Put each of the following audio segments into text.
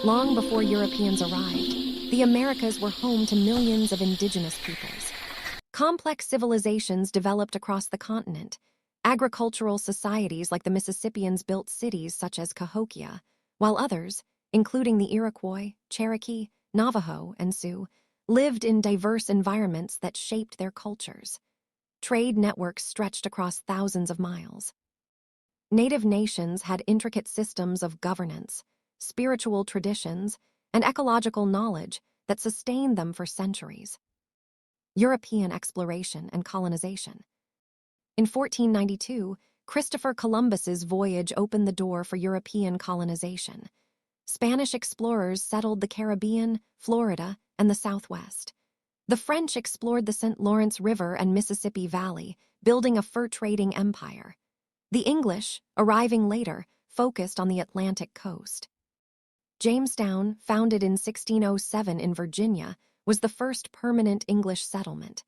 Long before Europeans arrived, the Americas were home to millions of indigenous peoples. Complex civilizations developed across the continent. Agricultural societies like the Mississippians built cities such as Cahokia, while others, including the Iroquois, Cherokee, Navajo, and Sioux, lived in diverse environments that shaped their cultures. Trade networks stretched across thousands of miles. Native nations had intricate systems of governance, spiritual traditions, and ecological knowledge that sustained them for centuries. European exploration and colonization. In 1492, Christopher Columbus's voyage opened the door for European colonization. Spanish explorers settled the Caribbean, Florida, and the Southwest. The French explored the St. Lawrence River and Mississippi Valley, building a fur-trading empire. The English, arriving later, focused on the Atlantic coast. Jamestown, founded in 1607 in Virginia, was the first permanent English settlement.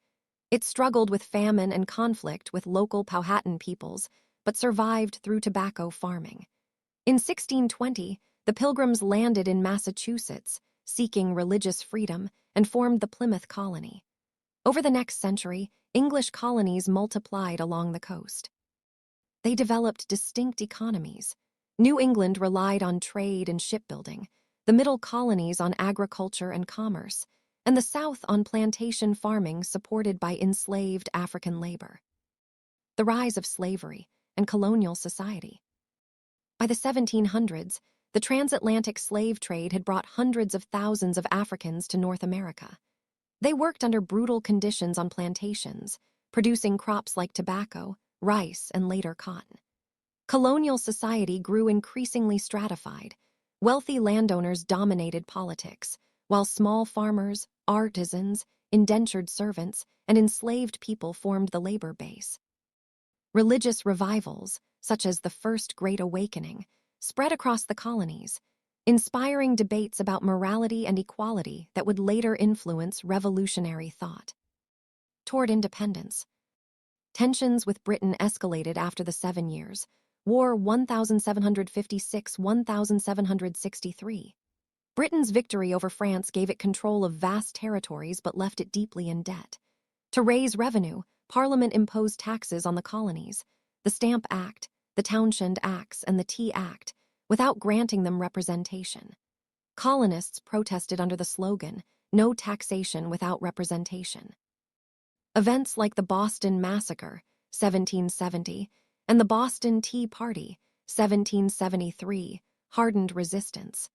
It struggled with famine and conflict with local Powhatan peoples, but survived through tobacco farming. In 1620, the Pilgrims landed in Massachusetts, seeking religious freedom, and formed the Plymouth Colony. Over the next century, English colonies multiplied along the coast. They developed distinct economies. New England relied on trade and shipbuilding, the Middle colonies on agriculture and commerce, and the South on plantation farming supported by enslaved African labor. The rise of slavery and colonial society. By the 1700s, the transatlantic slave trade had brought hundreds of thousands of Africans to North America. They worked under brutal conditions on plantations, producing crops like tobacco, rice, and later cotton. Colonial society grew increasingly stratified. Wealthy landowners dominated politics, while small farmers, artisans, indentured servants, and enslaved people formed the labor base. Religious revivals, such as the First Great Awakening, spread across the colonies, inspiring debates about morality and equality that would later influence revolutionary thought. Toward independence. Tensions with Britain escalated after the 7 Years' War 1756–1763. Britain's victory over France gave it control of vast territories but left it deeply in debt. To raise revenue, Parliament imposed taxes on the colonies, the Stamp Act, the Townshend Acts, and the Tea Act, without granting them representation. Colonists protested under the slogan, "No taxation without representation." Events like the Boston Massacre, 1770, and the Boston Tea Party, 1773, hardened resistance.